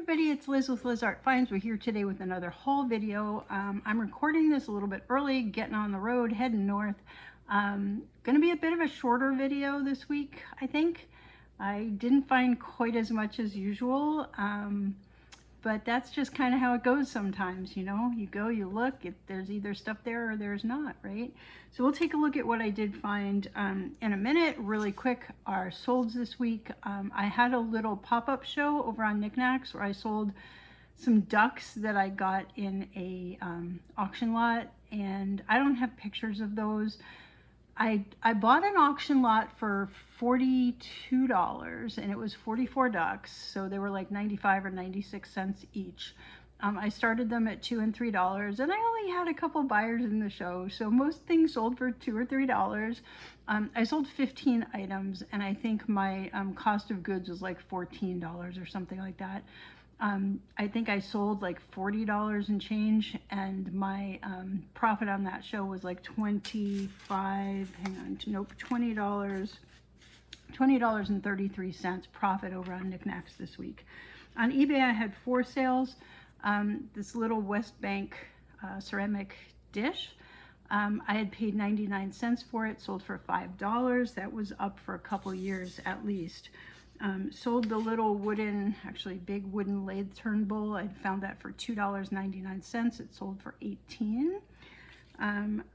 everybody, it's Liz with Liz Art Finds. We're here today with another haul video. I'm recording this a little bit early, getting on the road, heading north. Gonna be a bit of a shorter video this week, I think. I didn't find quite as much as usual, but that's just kind of how it goes sometimes, you know. You go, you look, there's either stuff there or there's not, right? So we'll take a look at what I did find in a minute. Really quick, our solds this week. I had a little pop-up show over on Niknax where I sold some ducks that I got in a auction lot, and I don't have pictures of those. I bought an auction lot for $42 and it was 44 ducks, so they were like 95 or 96 cents each. I started them at $2 and $3 and I only had a couple buyers in the show, so most things sold for $2 or $3. I sold 15 items and I think my cost of goods was like $14 or something like that. I think I sold like $40 and change, and my profit on that show was like $20 and 33 cents profit over on Niknax this week. On eBay I had 4 sales. This little West Bank ceramic dish, I had paid 99 cents for it, sold for $5. That was up for a couple years at least. Sold the little wooden, actually big wooden lathe turn bowl. I found that for $2.99. It sold for $18.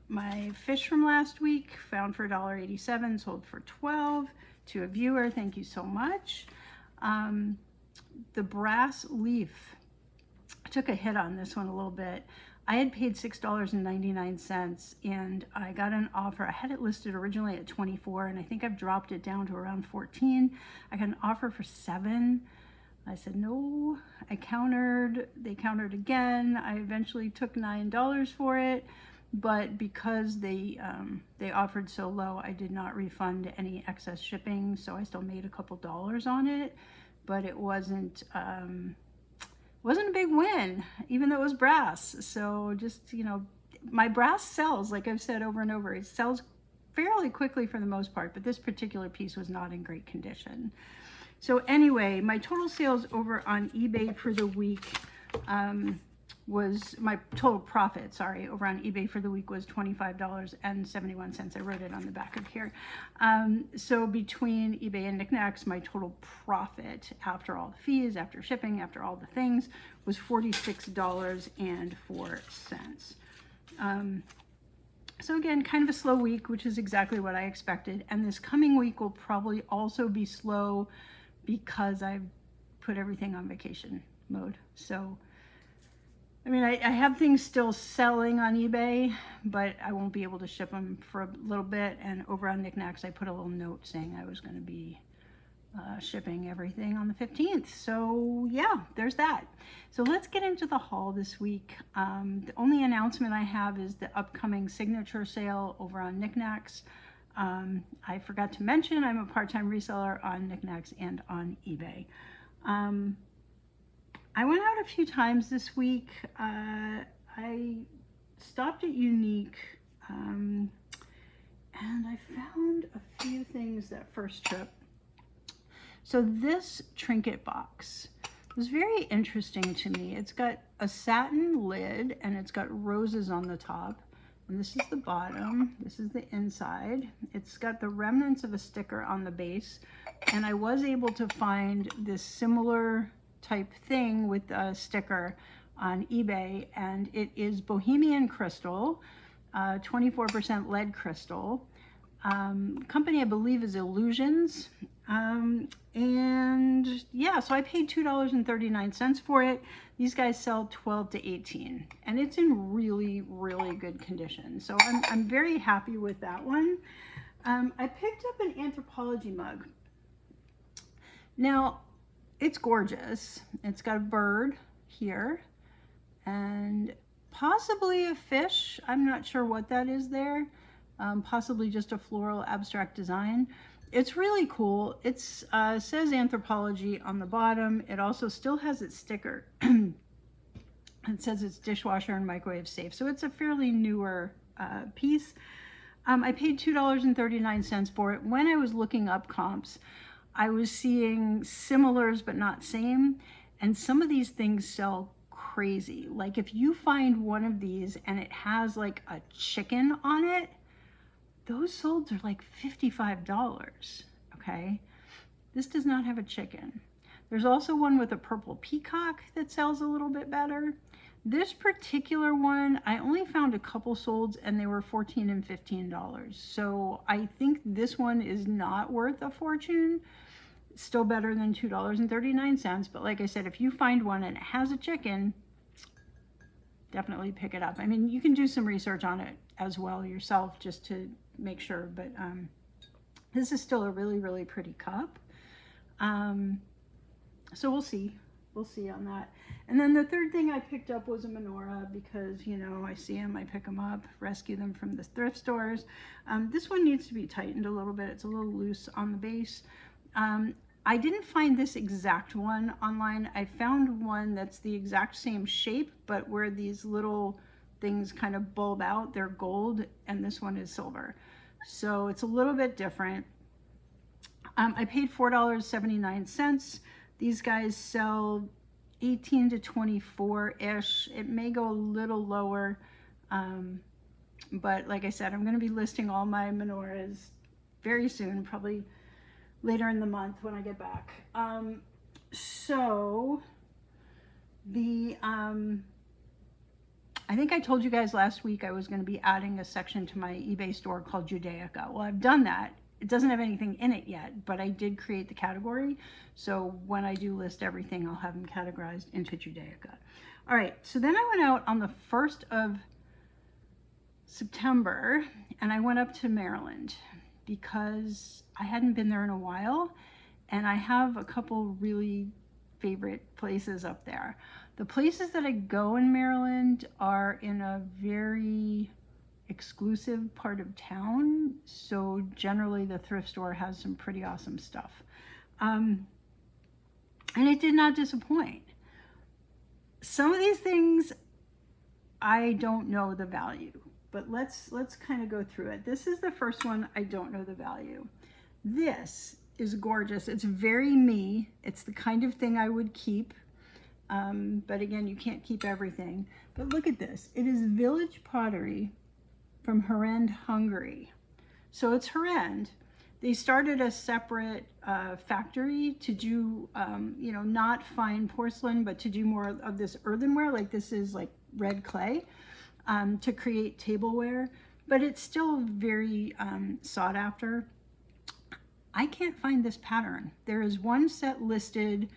My fish from last week, found for $1.87, sold for $12. To a viewer, thank you so much. The brass leaf, I took a hit on this one a little bit. I had paid $6.99 and I got an offer. I had it listed originally at 24 and I think I've dropped it down to around 14. I got an offer for 7. I said no. I countered. They countered again. I eventually took $9 for it, but because they offered so low, I did not refund any excess shipping, so I still made a couple dollars on it, but it wasn't a big win, even though it was brass. So just, you know, my brass sells, like I've said over and over, it sells fairly quickly for the most part, but this particular piece was not in great condition. So anyway, my total sales over on eBay for the week was, my total profit, sorry, over on eBay for the week was $25.71. I wrote it on the back of here. So between eBay and Niknax, my total profit after all the fees, after shipping, after all the things, was $46.04. So again, kind of a slow week, which is exactly what I expected. And this coming week will probably also be slow because I've put everything on vacation mode. So I mean, I have things still selling on eBay, but I won't be able to ship them for a little bit. And over on Niknax, I put a little note saying I was going to be shipping everything on the 15th. So yeah, there's that. So let's get into the haul this week. The only announcement I have is the upcoming signature sale over on Niknax. I forgot to mention I'm a part-time reseller on Niknax and on eBay. I went out a few times this week. I stopped at Unique and I found a few things that first trip. So this trinket box was very interesting to me. It's got a satin lid and it's got roses on the top. And this is the bottom, this is the inside. It's got the remnants of a sticker on the base. And I was able to find this similar type thing with a sticker on eBay, and it is Bohemian crystal, 24% lead crystal. Company I believe is Illusions, and yeah, so I paid $2.39 for it. These guys sell 12 to 18 and it's in really good condition, so I'm very happy with that one. I picked up an anthropology mug. Now it's gorgeous. It's got a bird here and possibly a fish. I'm not sure what that is there. Possibly just a floral abstract design. It's really cool. It says anthropology on the bottom. It also still has its sticker. It says it's dishwasher and microwave safe. So it's a fairly newer piece. I paid $2.39 for it. When I was looking up comps, I was seeing similars but not same, And some of these things sell crazy. Like if you find one of these and it has like a chicken on it, those sold are like $55, okay? This does not have a chicken. There's also one with a purple peacock that sells a little bit better. This particular one, I only found a couple solds and they were $14 and $15. So I think this one is not worth a fortune. Still better than $2.39. But like I said, if you find one and it has a chicken, definitely pick it up. I mean, you can do some research on it as well yourself just to make sure. But this is still a really, really pretty cup. So we'll see. We'll see on that. And then the third thing I picked up was a menorah because, you know, I see them, I pick them up, rescue them from the thrift stores. This one needs to be tightened a little bit. It's a little loose on the base. I didn't find this exact one online. I found one that's the exact same shape, but where these little things kind of bulb out, they're gold, and this one is silver. So it's a little bit different. I paid $4.79. These guys sell 18 to 24-ish. It may go a little lower, but like I said, I'm going to be listing all my menorahs very soon, probably later in the month when I get back. So the I think I told you guys last week I was going to be adding a section to my eBay store called Judaica. Well, I've done that. It doesn't have anything in it yet, but I did create the category. So when I do list everything, I'll have them categorized into Judaica. All right, so then I went out on the 1st of September and I went up to Maryland because I hadn't been there in a while and I have a couple really favorite places up there. The places that I go in Maryland are in a very exclusive part of town, so generally the thrift store has some pretty awesome stuff, and it did not disappoint. Some of these things I don't know the value, but let's kind of go through it. This is the first one I don't know the value. This is gorgeous. It's very me. It's the kind of thing I would keep, but again, you can't keep everything. But look at this. It is village pottery from Herend, Hungary. So it's Herend. They started a separate factory to do, you know, not fine porcelain, but to do more of this earthenware. Like this is like red clay to create tableware, but it's still very sought after. I can't find this pattern. There is one set listed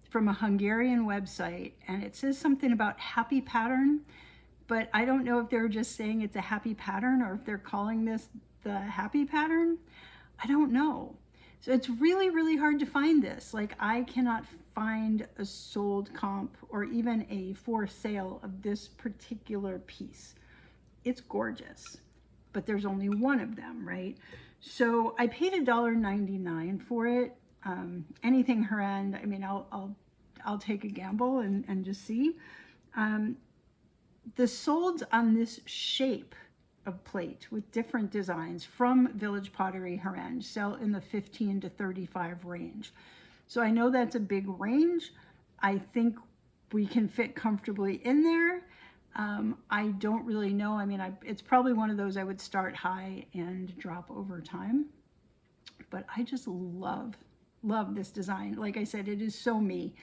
from a Hungarian website, and it says something about happy pattern, but I don't know if they're just saying it's a happy pattern or if they're calling this the happy pattern. I don't know. So it's really, really hard to find this. Like I cannot find a sold comp or even a for sale of this particular piece. It's gorgeous, but there's only one of them, right? So I paid $1.99 for it. Anything Herend, I mean, I'll take a gamble and just see. The solds on this shape of plate with different designs from Village Pottery Herend sell in the 15 to 35 range. So I know that's a big range. I think we can fit comfortably in there. I don't really know. I mean, it's probably one of those I would start high and drop over time. But I just love this design. Like I said, it is so me.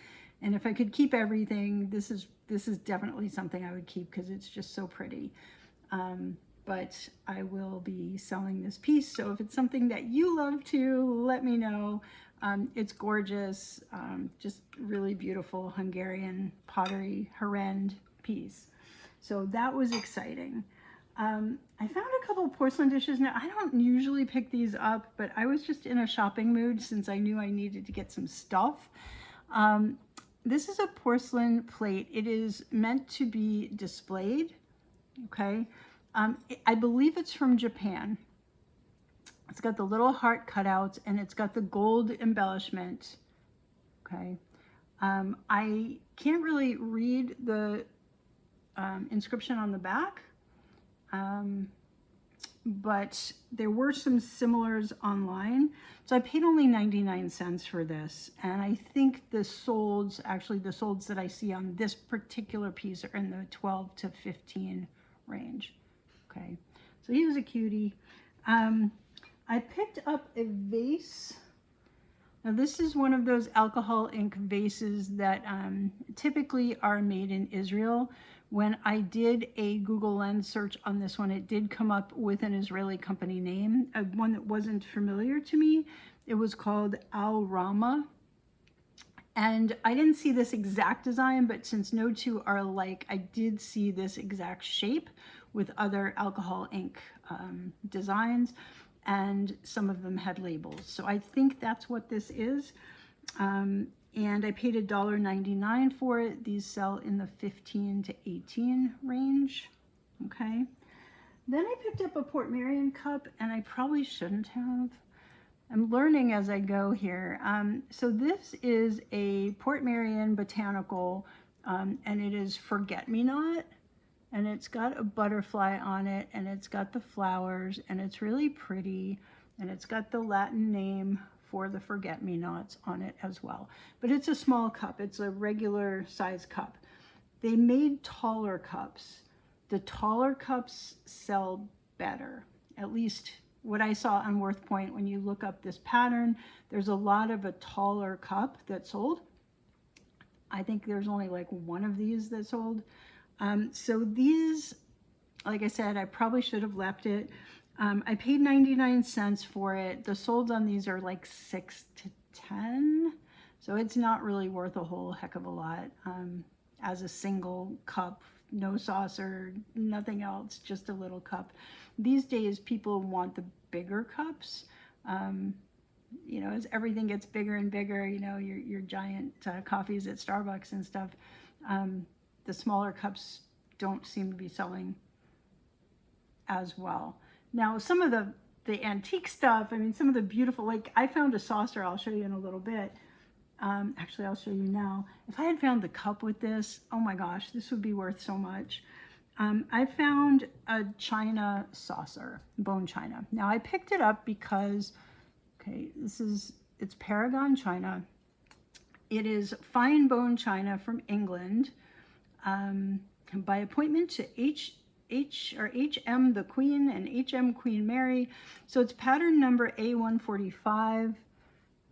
And if I could keep everything, this is definitely something I would keep because it's just so pretty. But I will be selling this piece. So if it's something that you love to, let me know. It's gorgeous, just really beautiful Hungarian pottery Herend piece. So that was exciting. I found a couple of porcelain dishes. Now, I don't usually pick these up, but I was just in a shopping mood since I knew I needed to get some stuff. This is a porcelain plate. It is meant to be displayed, okay? I believe it's from Japan. It's got the little heart cutouts and it's got the gold embellishment, okay? I can't really read the inscription on the back, but there were some similars online. So I paid only 99 cents for this. And I think the solds, actually the solds that I see on this particular piece are in the 12 to 15 range. Okay, so he was a cutie. I picked up a vase. Now this is one of those alcohol ink vases that typically are made in Israel. When I did a Google Lens search on this one, it did come up with an Israeli company name, one that wasn't familiar to me. It was called Al Rama. And I didn't see this exact design, but since no two are alike, I did see this exact shape with other alcohol ink designs, and some of them had labels. So I think that's what this is. And I paid $1.99 for it. These sell in the 15 to 18 range. Okay. Then I picked up a Portmeirion cup, and I probably shouldn't have. I'm learning as I go here. So this is a Portmeirion botanical, and it is Forget-Me-Not, and it's got a butterfly on it, and it's got the flowers, and it's really pretty, and it's got the Latin name for the Forget-Me-Nots on it as well. But it's a small cup. It's a regular size cup. They made taller cups. The taller cups sell better, at least what I saw on Worth Point. When you look up this pattern, there's a lot of a taller cup that sold. I think there's only like one of these that sold. So these, like I said, I probably should have left it. I paid 99 cents for it. The solds on these are like 6 to 10. So it's not really worth a whole heck of a lot as a single cup, no saucer, nothing else, just a little cup. These days, people want the bigger cups. You know, as everything gets bigger and bigger, you know, your giant coffees at Starbucks and stuff, the smaller cups don't seem to be selling as well. Now, some of the antique stuff, I mean, some of the beautiful, like I found a saucer, I'll show you in a little bit. Actually, I'll show you now. If I had found the cup with this, oh my gosh, this would be worth so much. I found a china saucer, bone china. Now, I picked it up because, okay, it's Paragon China. It is fine bone china from England, by appointment to HM the Queen and HM Queen Mary. So it's pattern number A145.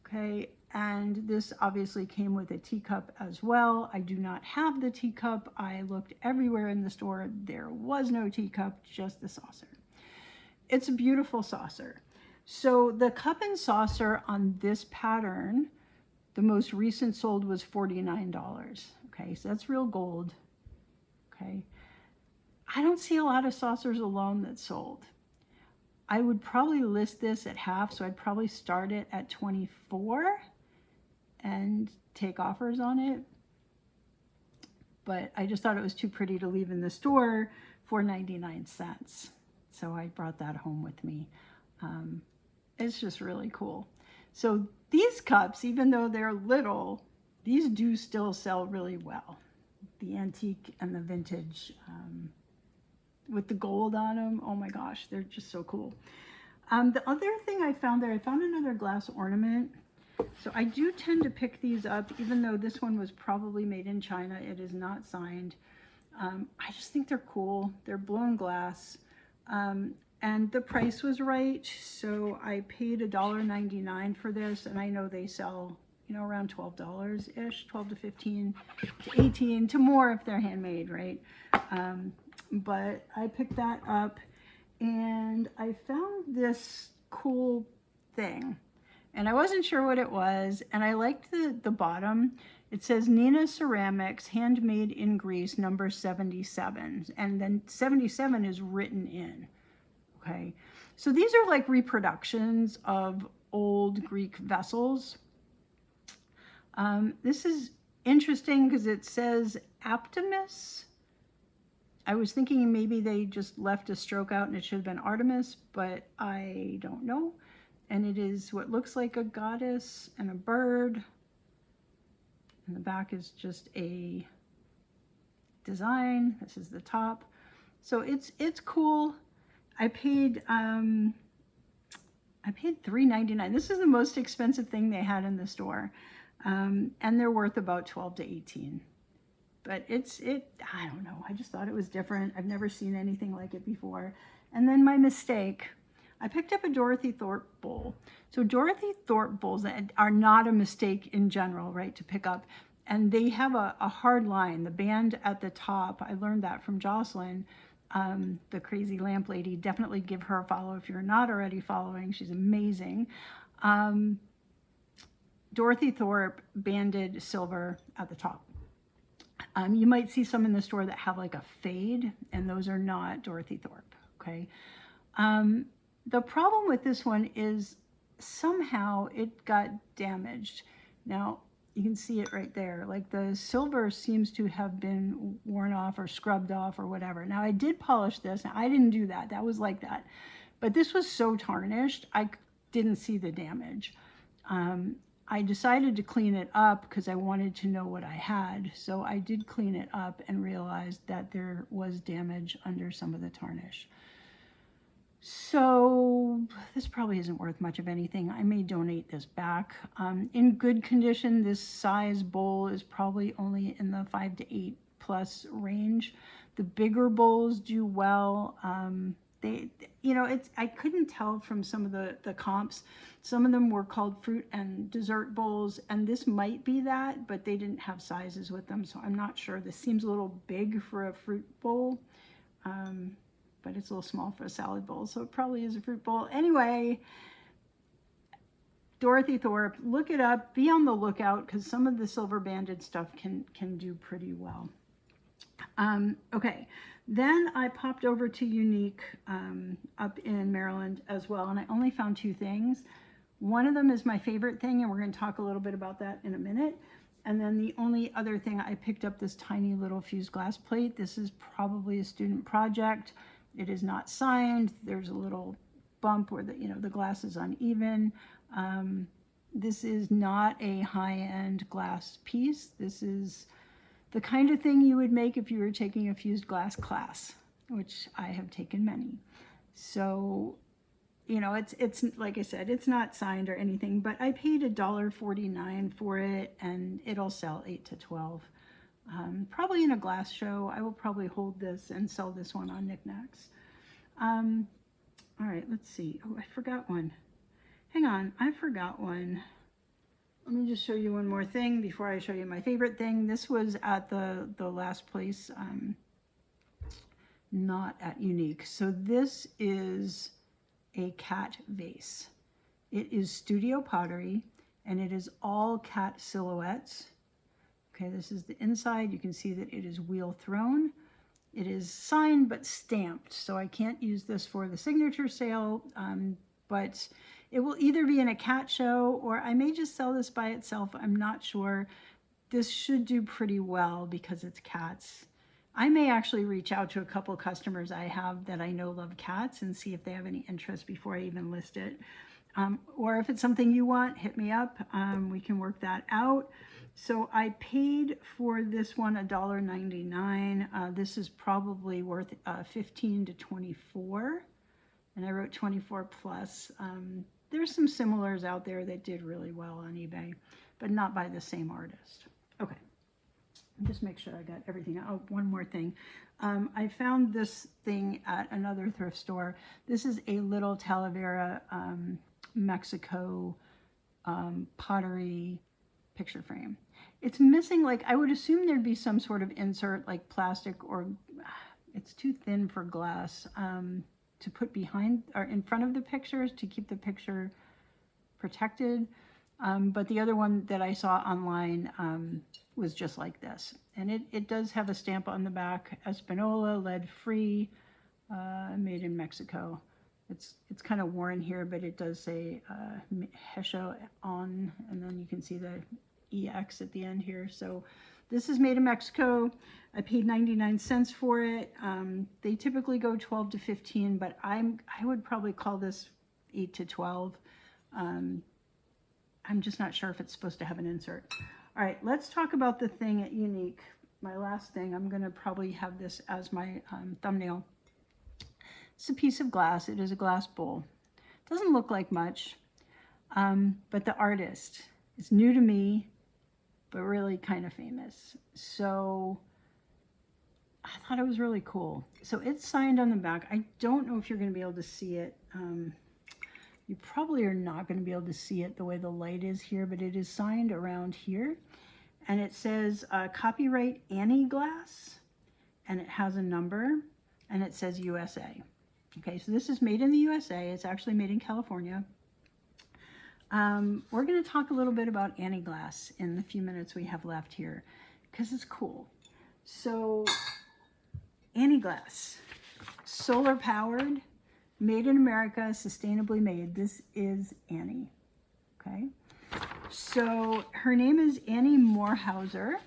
Okay, and this obviously came with a teacup as well. I do not have the teacup. I looked everywhere in the store. There was no teacup, just the saucer. It's a beautiful saucer. So the cup and saucer on this pattern, the most recent sold was $49. Okay, so that's real gold. Okay. I don't see a lot of saucers alone that sold. I would probably list this at half, so I'd probably start it at 24 and take offers on it. But I just thought it was too pretty to leave in the store for 99 cents. So I brought that home with me. It's just really cool. So these cups, even though they're little, these do still sell really well. The antique and the vintage, with the gold on them, oh my gosh, they're just so cool. The other thing I found there, I found another glass ornament. So I do tend to pick these up, even though this one was probably made in China. It is not signed. I just think they're cool. They're blown glass. And the price was right. So I paid $1.99 for this, and I know they sell, you know, around $12-ish, 12 to 15 to 18 to more if they're handmade, right? But I picked that up, and I found this cool thing, and I wasn't sure what it was, and I liked the bottom. It says Nina Ceramics, handmade in Greece, number 77, and then 77 is written in. Okay, so these are like reproductions of old Greek vessels. This is interesting because it says Aptimus. I was thinking maybe they just left a stroke out and it should have been Artemis, but I don't know. And it is what looks like a goddess and a bird. And the back is just a design. This is the top. So it's cool. I paid $3.99. This is the most expensive thing they had in the store. And they're worth about 12 to 18. But I don't know. I just thought it was different. I've never seen anything like it before. And then my mistake, I picked up a Dorothy Thorpe bowl. So Dorothy Thorpe bowls are not a mistake in general, right, to pick up. And they have a hard line. The band at the top, I learned that from Jocelyn, the crazy lamp lady. Definitely give her a follow if you're not already following. She's amazing. Dorothy Thorpe banded silver at the top. You might see some in the store that have like a fade, and those are not Dorothy Thorpe, okay? The problem with this one is somehow it got damaged. Now, you can see it right there. Like the silver seems to have been worn off or scrubbed off or whatever. Now, I did polish this. Now, I didn't do that. That was like that. But this was so tarnished, I didn't see the damage. I decided to clean it up because I wanted to know what I had. So I did clean it up and realized that there was damage under some of the tarnish. So this probably isn't worth much of anything. I may donate this back. In good condition, this size bowl is probably only in the 5 to 8 plus range. The bigger bowls do well. I couldn't tell from some of the comps. Some of them were called fruit and dessert bowls, and this might be that, but they didn't have sizes with them, so I'm not sure. This seems a little big for a fruit bowl, but it's a little small for a salad bowl, so it probably is a fruit bowl. Anyway, Dorothy Thorpe, look it up, be on the lookout, because some of the silver banded stuff can do pretty well. Okay, then I popped over to Unique up in Maryland as well, and I only found 2 things. One of them is my favorite thing, and we're going to talk a little bit about that in a minute. And then the only other thing, I picked up this tiny little fused glass plate. This is probably a student project. It is not signed. There's a little bump where the glass is uneven. This is not a high-end glass piece. This is the kind of thing you would make if you were taking a fused glass class, which I have taken many. So, it's like I said, it's not signed or anything, but I paid $1.49 for it, and it'll sell 8 to 12. Probably in a glass show. I will probably hold this and sell this one on Niknax. All right, let's see. Oh, I forgot one. Hang on, I forgot one. Let me just show you one more thing before I show you my favorite thing. This was at the last place, not at Unique. So this is a cat vase. It is studio pottery, and it is all cat silhouettes. Okay, this is the inside. You can see that it is wheel thrown. It is signed but stamped, so I can't use this for the signature sale, but it will either be in a cat show or I may just sell this by itself. I'm not sure. This should do pretty well because it's cats. I may actually reach out to a couple customers I have that I know love cats and see if they have any interest before I even list it. Or if it's something you want, hit me up. We can work that out. So I paid for this one $1.99. This is probably worth 15 to 24. And I wrote 24 plus. There's some similars out there that did really well on eBay, but not by the same artist. Okay, just make sure I got everything. Oh, one more thing. I found this thing at another thrift store. This is a little Talavera, Mexico pottery picture frame. It's missing, like, I would assume there'd be some sort of insert, like plastic, or it's too thin for glass. To put behind or in front of the pictures to keep the picture protected. But the other one that I saw online was just like this. And it does have a stamp on the back, Espanola, lead-free, made in Mexico. It's kind of worn here, but it does say Hesho on, and then you can see the EX at the end here. So this is made in Mexico. I paid 99 cents for it. They typically go 12 to 15, but I would probably call this 8 to 12. I'm just not sure if it's supposed to have an insert. All right, let's talk about the thing at Unique. My last thing, I'm gonna probably have this as my thumbnail. It's a piece of glass. It is a glass bowl. Doesn't look like much, but the artist is new to me, but really kind of famous. So I thought it was really cool. So it's signed on the back. I don't know if you're going to be able to see it. You probably are not going to be able to see it the way the light is here, but it is signed around here. And it says copyright Annieglass, and it has a number, and it says USA. Okay, so this is made in the USA. It's actually made in California. We're going to talk a little bit about Annieglass in the few minutes we have left here, because it's cool. So Annieglass, solar powered, made in America, sustainably made. This is Annie. Okay, so her name is Annie Morehauser.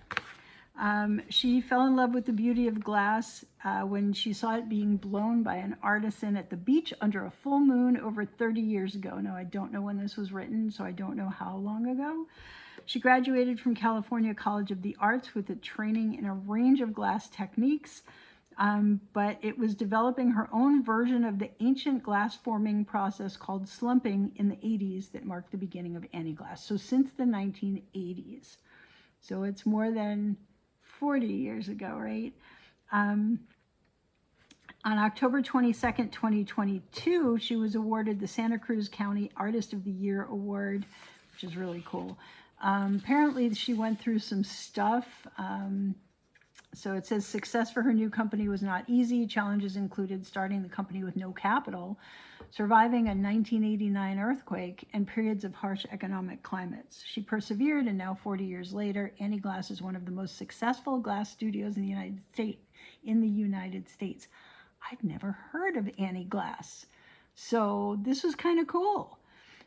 She fell in love with the beauty of glass when she saw it being blown by an artisan at the beach under a full moon over 30 years ago. Now, I don't know when this was written, so I don't know how long ago. She graduated from California College of the Arts with a training in a range of glass techniques, but it was developing her own version of the ancient glass forming process called slumping in the 80s that marked the beginning of Annieglass. So since the 1980s. So it's more than 40 years ago, right? On October 22nd, 2022, she was awarded the Santa Cruz County Artist of the Year Award, which is really cool. Apparently, she went through some stuff. So it says success for her new company was not easy. Challenges included starting the company with no capital, surviving a 1989 earthquake, and periods of harsh economic climates. She persevered, and now 40 years later, Annieglass is one of the most successful glass studios in the United States. I'd never heard of Annieglass. So this was kind of cool.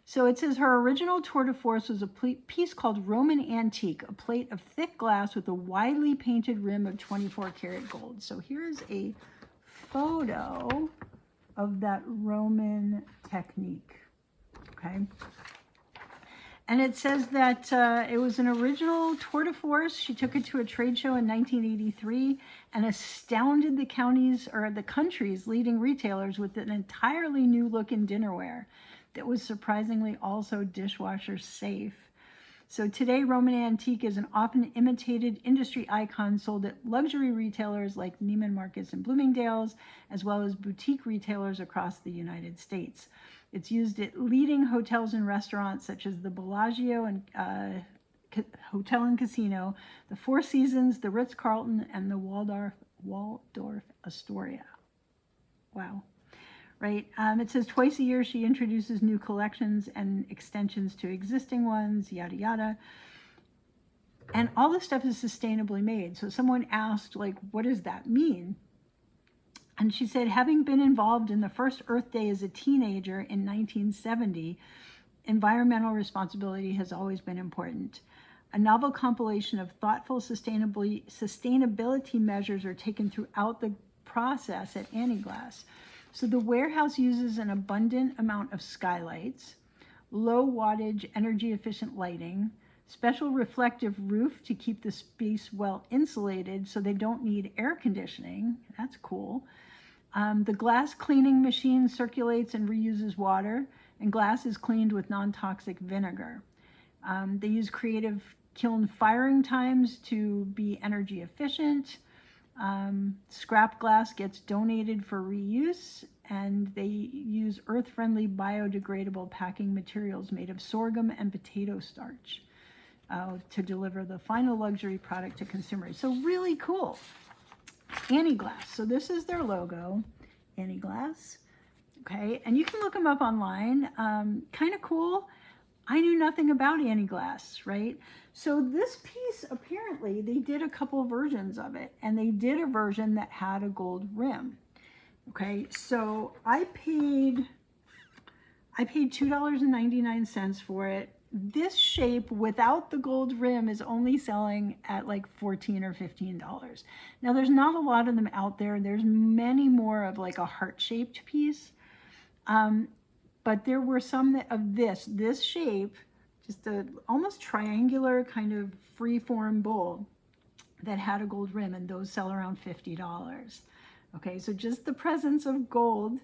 So it says her original tour de force was a piece called Roman Antique, a plate of thick glass with a widely painted rim of 24 karat gold. So here's a photo of that Roman technique, okay? And it says that it was an original tour de force. She took it to a trade show in 1983 and astounded the country's leading retailers with an entirely new look in dinnerware that was surprisingly also dishwasher safe. So today, Roman Antique is an often imitated industry icon sold at luxury retailers like Neiman Marcus and Bloomingdale's, as well as boutique retailers across the United States. It's used at leading hotels and restaurants such as the Bellagio and Hotel and Casino, the Four Seasons, the Ritz-Carlton, and the Waldorf Astoria. Wow. Right. It says twice a year she introduces new collections and extensions to existing ones, yada, yada. And all this stuff is sustainably made. So someone asked, like, what does that mean? And she said, having been involved in the first Earth Day as a teenager in 1970, environmental responsibility has always been important. A novel compilation of thoughtful sustainability measures are taken throughout the process at Annieglass. So the warehouse uses an abundant amount of skylights, low wattage, energy efficient lighting, special reflective roof to keep the space well insulated so they don't need air conditioning. That's cool. The glass cleaning machine circulates and reuses water, and glass is cleaned with non-toxic vinegar. They use creative kiln firing times to be energy efficient. Scrap glass gets donated for reuse, and they use earth-friendly biodegradable packing materials made of sorghum and potato starch to deliver the final luxury product to consumers. So really cool. Annieglass. So this is their logo, Annieglass. Okay, and you can look them up online. Kind of cool. I knew nothing about Annieglass, right? So this piece, apparently, they did a couple versions of it, and they did a version that had a gold rim. Okay, so I paid $2.99 for it. This shape without the gold rim is only selling at like $14 or $15. Now, there's not a lot of them out there. There's many more of like a heart-shaped piece. But there were some of this shape, just a almost triangular kind of free-form bowl that had a gold rim, and those sell around $50. Okay, so just the presence of gold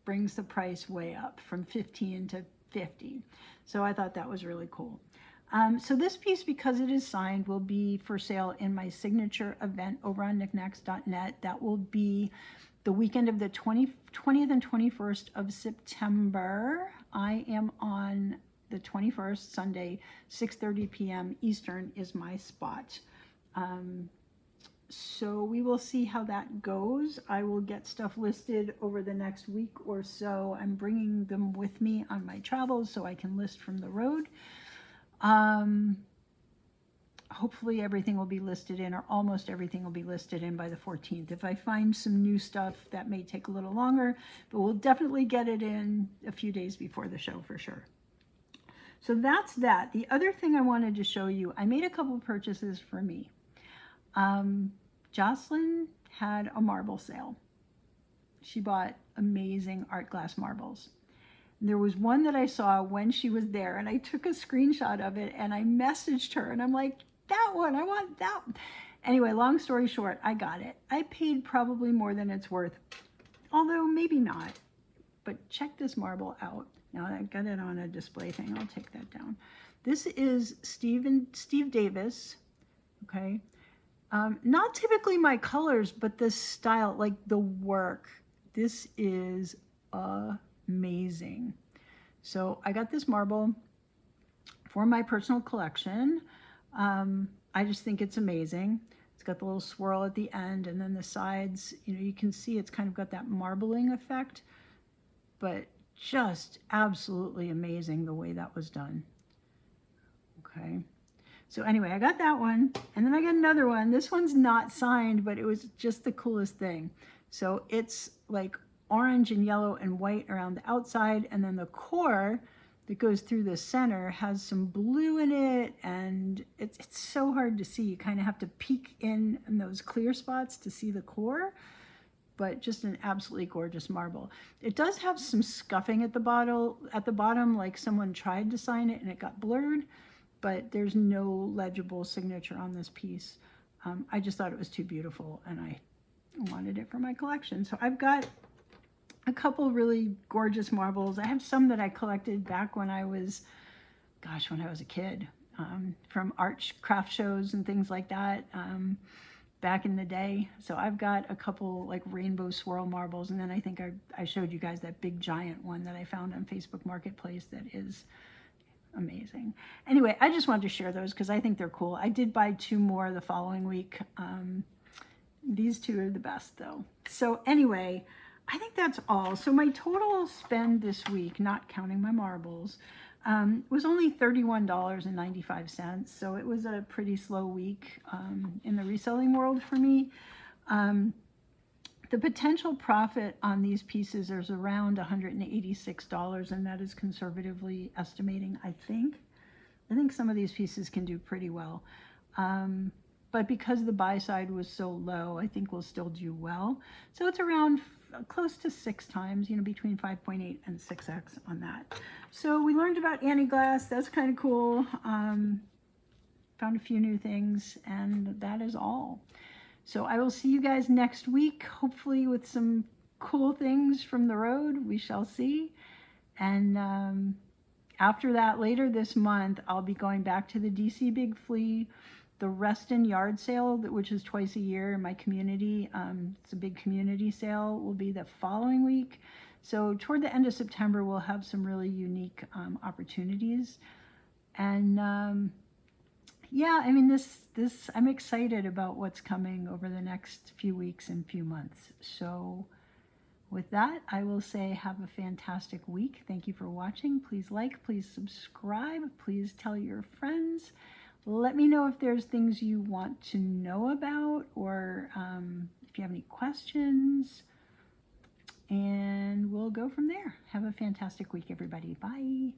brings the price way up from 15 to 50. So I thought that was really cool. So this piece, because it is signed, will be for sale in my signature event over on Niknax.net. That will be the weekend of the 20th and 21st of September. I am on the 21st, Sunday, 6:30 p.m. Eastern is my spot. So we will see how that goes. I will get stuff listed over the next week or so. I'm bringing them with me on my travels so I can list from the road. Hopefully everything will be listed in, or almost everything will be listed in by the 14th. If I find some new stuff, that may take a little longer, but we'll definitely get it in a few days before the show for sure. So that's that. The other thing I wanted to show you, I made a couple purchases for me. Jocelyn had a marble sale. She bought amazing art glass marbles. There was one that I saw when she was there, and I took a screenshot of it and I messaged her and I'm like, that one, I want that. Anyway, long story short, I got it. I paid probably more than it's worth, although maybe not. But check this marble out. Now I got it on a display thing. I'll take that down. This is Steve Davis, okay? Not typically my colors, but the style, like the work. This is amazing. So I got this marble for my personal collection. I just think it's amazing. It's got the little swirl at the end, and then the sides, you can see it's kind of got that marbling effect, but just absolutely amazing the way that was done. Okay. So anyway, I got that one, and then I got another one. This one's not signed, but it was just the coolest thing. So it's like orange and yellow and white around the outside, and then the core that goes through the center has some blue in it, and it's so hard to see. You kind of have to peek in those clear spots to see the core, but just an absolutely gorgeous marble. It does have some scuffing at the bottom, like someone tried to sign it and it got blurred, but there's no legible signature on this piece. I just thought it was too beautiful and I wanted it for my collection. So I've got a couple really gorgeous marbles. I have some that I collected back when I was, when I was a kid, from art craft shows and things like that, back in the day. So I've got a couple like rainbow swirl marbles, and then I think I showed you guys that big giant one that I found on Facebook Marketplace that is amazing. Anyway, I just wanted to share those because I think they're cool. I did buy 2 more the following week. These 2 are the best though. So anyway, I think that's all. So my total spend this week, not counting my marbles, was only $31.95. So it was a pretty slow week in the reselling world for me. The potential profit on these pieces is around $186, and that is conservatively estimating, I think. I think some of these pieces can do pretty well. But because the buy side was so low, I think we'll still do well. So it's around close to 6 times, between 5.8 and 6x on that. So we learned about Annieglass. That's kind of cool. Found a few new things, and that is all. So I will see you guys next week, hopefully with some cool things from the road. We shall see. And after that, later this month, I'll be going back to the DC Big Flea. The Reston yard sale, which is twice a year in my community, it's a big community sale, will be the following week. So toward the end of September, we'll have some really unique opportunities. And yeah, I mean, I'm excited about what's coming over the next few weeks and few months. So with that, I will say have a fantastic week. Thank you for watching. Please like, please subscribe, please tell your friends. Let me know if there's things you want to know about, or if you have any questions, and we'll go from there. Have a fantastic week, everybody. Bye.